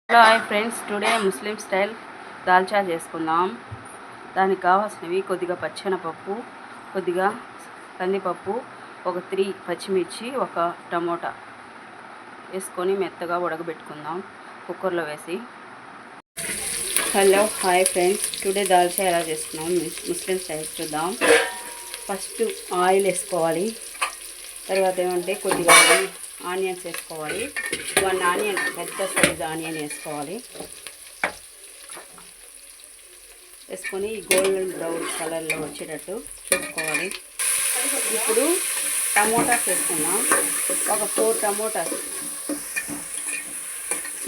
Hello hi friends, today ముస్లిం style dalcha చేసుకుందాం. దానికి కావాల్సినవి కొద్దిగా పచ్చెనపప్పు, కొద్దిగా కందిపప్పు, ఒక 3 పచ్చిమిర్చి, ఒక టమోటా వేసుకొని మెత్తగా ఉడకబెట్టుకుందాం కుక్కర్లో వేసి. Hello hi friends, today dalcha ఎలా చేసుకున్నాం ముస్లిం స్టైల్ చూద్దాం. ఫస్ట్ ఆయిల్ వేసుకోవాలి. తర్వాత ఏమంటే కొద్దిగా ఆనియన్స్ వేసుకోవాలి. 1 ఆనియన్, పెద్ద సైజ్ ఆనియన్ వేసుకోవాలి. వేసుకొని గోల్డెన్ బ్రౌన్ కలర్లో వచ్చేటట్టు చూసుకోవాలి. ఇప్పుడు టమోటాస్ వేసుకున్నాం. ఒక 4 టమోటాస్,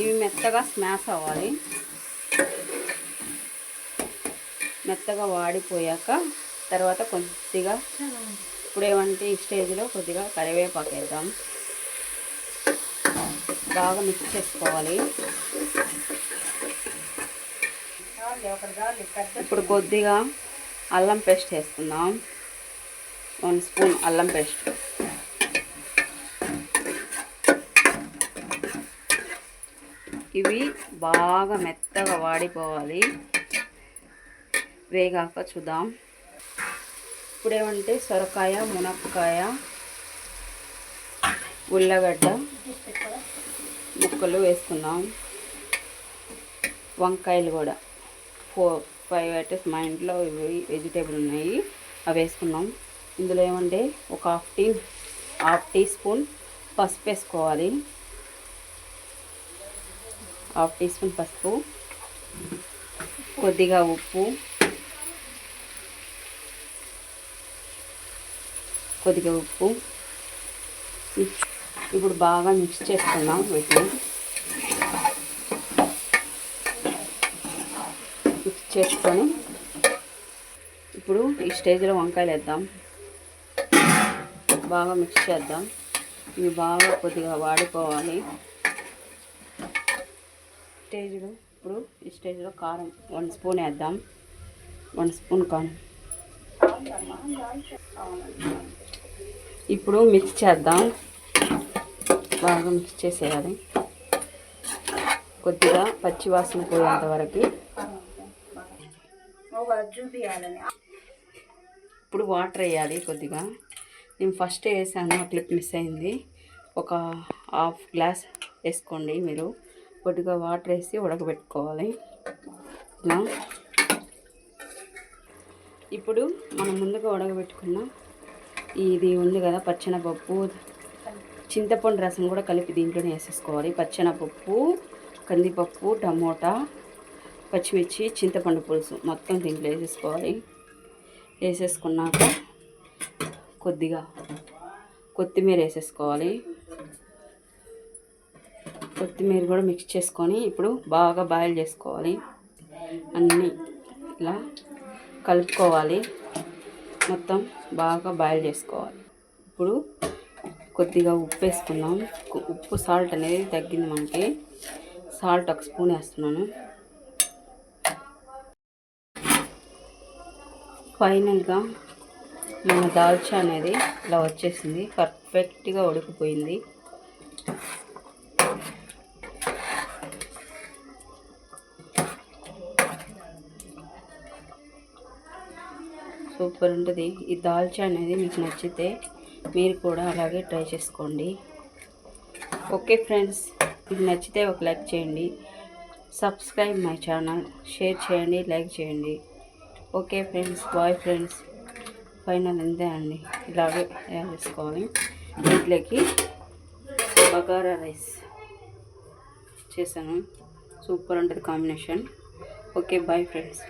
ఇవి మెత్తగా స్మాష్ అవ్వాలి. మెత్తగా వాడిపోయాక తర్వాత కొద్దిగా ఇప్పుడు ఏమంటే ఈ స్టేజ్లో కొద్దిగా కరివేపాకు వేద్దాం. బాగా మిక్స్ చేసుకోవాలి. ఇప్పుడు కొద్దిగా అల్లం పేస్ట్ వేసుకుందాం. 1 స్పూన్ అల్లం పేస్ట్. ఇవి బాగా మెత్తగా వాడిపోవాలి. వేగాక చూద్దాం. ఇప్పుడు ఏమంటే సొరకాయ, మునక్కాయ, ఉల్లగడ్డ ముక్కలు వేసుకుందాం. వంకాయలు కూడా 4-5 ఐటమ్స్ మా ఇంట్లో ఇవి వెజిటేబుల్ ఉన్నాయి, అవి వేసుకున్నాం. ఇందులో ఏమంటే ఒక హాఫ్ టీ స్పూన్ పసుపు వేసుకోవాలి. హాఫ్ టీ స్పూన్ పసుపు, కొద్దిగా ఉప్పు, ఇప్పుడు బాగా మిక్స్ చేసుకుందాం. వీటిని మిక్స్ చేసుకొని ఇప్పుడు ఈ స్టేజ్లో వంకాయలు వేద్దాం. బాగా మిక్స్ చేద్దాం. ఇవి బాగా కొద్దిగా వాడిపోవాలి. ఇప్పుడు ఈ స్టేజ్లో కారం 1 స్పూన్ వేద్దాం. 1 స్పూన్ కారం. ఇప్పుడు మిక్స్ చేద్దాం. బాగా మిక్స్ చేసేయాలి. కొద్దిగా పచ్చి వాసన పోయేంత వరకు. ఇప్పుడు వాటర్ వేయాలి కొద్దిగా. నేను ఫస్ట్ వేసాను, ఆ క్లిప్ మిస్ అయింది. ఒక హాఫ్ గ్లాస్ వేసుకోండి మీరు. కొద్దిగా వాటర్ వేసి ఉడకబెట్టుకోవాలి. ఇలా ఇప్పుడు మనం ముందుగా ఉడకబెట్టుకున్న ఇది ఉంది కదా పచ్చెనపప్పు, చింతపండు రసం కూడా కలిపి దీంట్లోనే వేసేసుకోవాలి. పచ్చెనపప్పు, కందిపప్పు, టమోటా, పచ్చిమిర్చి, చింతపండు పులుసు మొత్తం దీంట్లో వేసేసుకోవాలి. వేసేసుకున్నాక కొద్దిగా కొత్తిమీర వేసేసుకోవాలి. కొత్తిమీర కూడా మిక్స్ చేసుకొని ఇప్పుడు బాగా బాయిల్ చేసుకోవాలి. అన్నీ ఇలా కలుపుకోవాలి. మొత్తం బాగా బాయిల్ చేసుకోవాలి. ఇప్పుడు కొద్దిగా ఉప్పు వేసుకుందాం. ఉప్పు సాల్ట్ అనేది తగ్గింది మనకి. సాల్ట్ 1 స్పూన్ వేస్తున్నాను. ఫైనల్గా మన దాల్చా అనేది ఇలా వచ్చేసింది. పర్ఫెక్ట్గా ఉడికిపోయింది. సూపర్ ఉంటుంది. ఈ దాల్చా అనేది మీకు నచ్చితే మీరు కూడా అలాగే ట్రై చేసుకోండి. ఓకే ఫ్రెండ్స్, మీకు నచ్చితే ఒక లైక్ చేయండి. సబ్స్క్రైబ్ మై ఛానల్, షేర్ చేయండి, లైక్ చేయండి. Okay friends, bye friends. Final అంతే అండి. ఇలాగే తయారు చేసుకోవాలి. వీటిలోకి బగారా రైస్ చేశాను. సూపర్ ఉంటుంది కాంబినేషన్. Okay bye friends.